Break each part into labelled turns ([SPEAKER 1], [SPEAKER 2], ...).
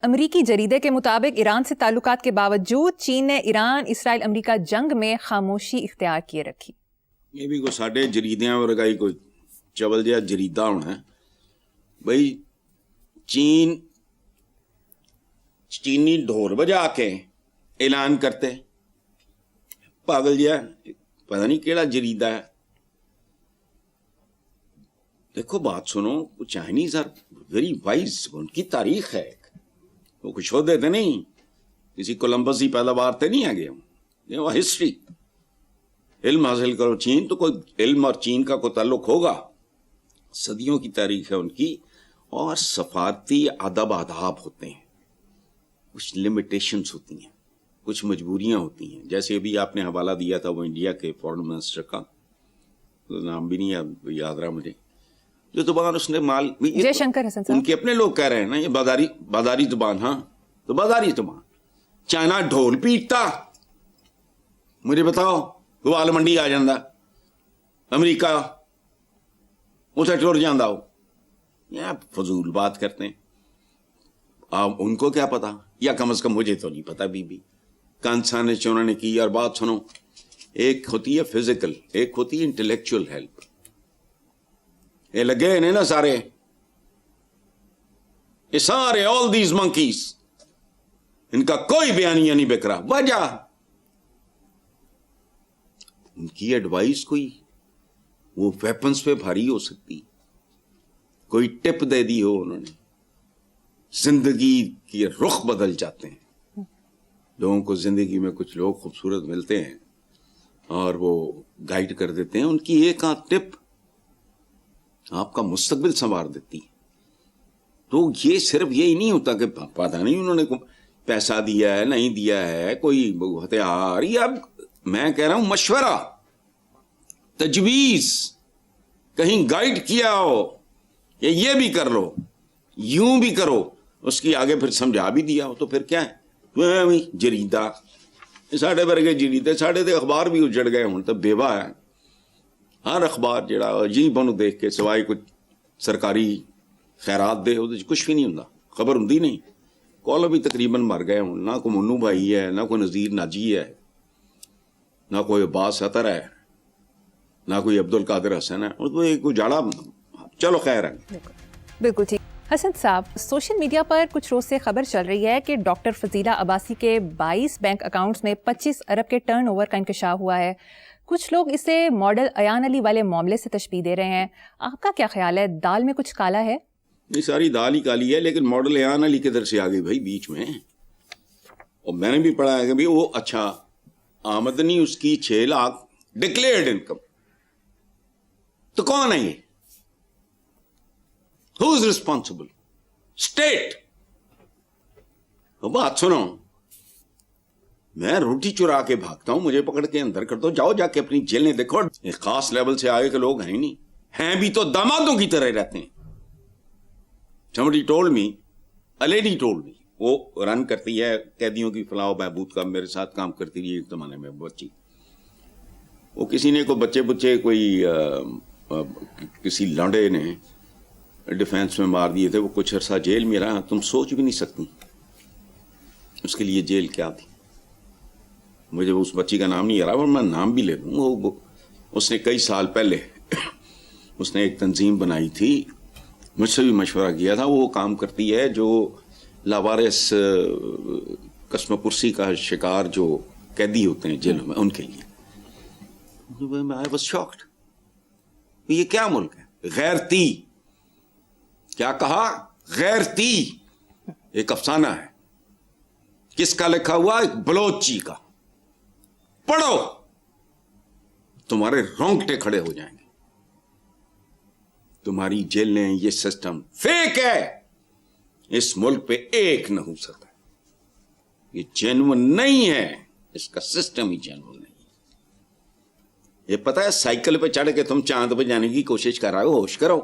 [SPEAKER 1] امریکی جریدے کے مطابق ایران سے تعلقات کے باوجود چین نے ایران اسرائیل امریکہ جنگ میں خاموشی اختیار کیے رکھی.
[SPEAKER 2] یہ بھی کوئی ساڈے جریدیاں ورگا ہی کوئی چول جہا جریدہ ہونا ہے بھائی. چینی ڈھول بجا کے اعلان کرتے پاگل جہا پتہ نہیں کیڑا جریدہ ہے. دیکھو بات سنو, چائنیز آر ویری وائز, ان کی تاریخ ہے, وہ کچھ ہو دیتے نہیں, کسی کولمبس کی پیداوار تے نہیں آگے ہوں, وہ ہسٹری علم حاصل کرو. چین تو کوئی علم اور چین کا کوئی تعلق ہوگا, صدیوں کی تاریخ ہے ان کی, اور سفارتی آداب آداب ہوتے ہیں, کچھ لمیٹیشنز ہوتی ہیں, کچھ مجبوریاں ہوتی ہیں. جیسے ابھی آپ نے حوالہ دیا تھا وہ انڈیا کے فورن منسٹر کا, نام بھی نہیں یاد رہا مجھے, جو زبان اس نے مال
[SPEAKER 1] جے شنکر حسن صاحب,
[SPEAKER 2] ان کے اپنے لوگ کہہ رہے ہیں نا یہ بازاری زبان. ہاں تو بازاری زبان. چائنا ڈھول پیٹتا, مجھے بتاؤ گوال منڈی آ جاندہ, امریکہ اسے ٹر جاندہ ہو. یہ فضول بات کرتے ہیں. ان کو کیا پتا, یا کم از کم مجھے تو نہیں پتا. بی کانسا نے چونہ نے کی. اور بات سنو, ایک ہوتی ہے فزیکل, ایک ہوتی ہے انٹلیکچوئل ہیلپ. یہ لگے ہیں نا سارے, یہ سارے آل دیز منکیز, ان کا کوئی بیانیہ نہیں بک رہا. وجہ ان کی ایڈوائس کوئی وہ ویپنز پہ بھاری ہو سکتی, کوئی ٹپ دے دی ہو انہوں نے, زندگی کی رخ بدل جاتے ہیں. لوگوں کو زندگی میں کچھ لوگ خوبصورت ملتے ہیں اور وہ گائیڈ کر دیتے ہیں. ان کی ایک آدھ ٹپ آپ کا مستقبل سنوار دیتی ہے. تو یہ صرف یہی نہیں ہوتا کہ پتہ نہیں انہوں نے پیسہ دیا ہے نہیں دیا ہے, کوئی ہتھیار, یا میں کہہ رہا ہوں مشورہ, تجویز, کہیں گائیڈ کیا ہو, یہ بھی کر لو, یوں بھی کرو, اس کی آگے پھر سمجھا بھی دیا ہو. تو پھر کیا ہے جریدہ, ساڑھے ورگے جریدے, ساڑھے تے اخبار بھی اجڑ گئے ہوں تو بیوہ ہے. ہر اخبار جڑا جی بنو دیکھ کے سوائے کچھ سرکاری خیرات دے کچھ بھی نہیں ہوں, خبر ہوں نہیں. کالر بھی تقریباً مر گئے ہوں, نہ کوئی منو بھائی ہے, نہ کوئی نذیر ناجی ہے, نہ کوئی عباس اطہر ہے, نہ کوئی عبد القادر حسن ہے, اور تو ایک اجاڑا. چلو خیر ہے.
[SPEAKER 1] بالکل ٹھیک. حسن صاحب, سوشل میڈیا پر کچھ روز سے خبر چل رہی ہے کہ ڈاکٹر فضیلہ عباسی کے 22 بینک اکاؤنٹس میں 25 ارب کے ٹرن اوور کا انکشاف ہوا ہے. کچھ لوگ اسے ماڈل ایان علی والے معاملے سے تشبیہ دے رہے ہیں. آپ کا کیا خیال ہے, دال میں کچھ کالا ہے؟
[SPEAKER 2] نہیں, ساری دال ہی کالی ہے, لیکن ماڈل ایان علی کدھر سے آ گئی بھائی بیچ میں. اور میں نے بھی پڑھا ہے کہ وہ اچھا آمدنی اس کی 6 لاکھ ڈکلیئرڈ انکم. تو کون ہے یہ؟ ہو از ریسپانسبل؟ اسٹیٹ. بات سنو, میں روٹی چرا کے بھاگتا ہوں, مجھے پکڑ کے اندر کر دو, جاؤ جا کے اپنی جیلیں دیکھو. ایک خاص لیول سے آگے کے لوگ ہیں نہیں, ہیں بھی تو دامادوں کی طرح رہتے ہیں. somebody told me, a lady told me, وہ رن کرتی ہے قیدیوں کی فلاح و بہبود کا, میرے ساتھ کام کرتی رہی ایک زمانے میں بچی. وہ کسی نے کوئی بچے کوئی کسی لانڈے نے ڈیفینس میں مار دیے تھے, وہ کچھ عرصہ جیل میں رہا. تم سوچ بھی نہیں سکتی اس کے لیے جیل کیا تھی. مجھے اس بچی کا نام نہیں آ رہا, اور میں نام بھی لے دوں. اس نے کئی سال پہلے اس نے ایک تنظیم بنائی تھی, مجھ سے بھی مشورہ کیا تھا. وہ کام کرتی ہے جو لاوارث قسم پرسی کا شکار جو قیدی ہوتے ہیں جیلوں میں, ان کے لیے. I was shocked. یہ کیا ملک ہے؟ غیرتی. کیا کہا؟ غیرتی. ایک افسانہ ہے. کس کا لکھا ہوا؟ ایک بلوچی کا. پڑھو, تمہارے رونگٹے کھڑے ہو جائیں گے. تمہاری جیلیں, یہ سسٹم فیک ہے. اس ملک پہ ایک نہ ہو سکتا. یہ جینون نہیں ہے, اس کا سسٹم ہی جینون نہیں. یہ پتہ ہے سائیکل پہ چڑھ کے تم چاند پہ جانے کی کوشش کر رہے ہو, ہوش کرو.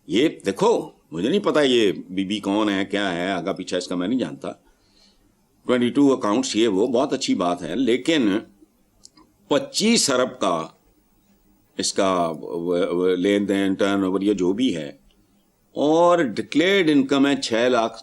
[SPEAKER 2] یہ دیکھو, مجھے نہیں پتا یہ بی کون ہے, کیا ہے, آگا پیچھا اس کا میں نہیں جانتا. 22 اکاؤنٹس, یہ وہ بہت اچھی بات ہے, لیکن 25 ارب کا اس کا لین دین, ٹرن اوور, یہ جو بھی ہے, اور ڈکلیئرڈ انکم ہے 6 لاکھ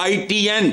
[SPEAKER 2] ITN।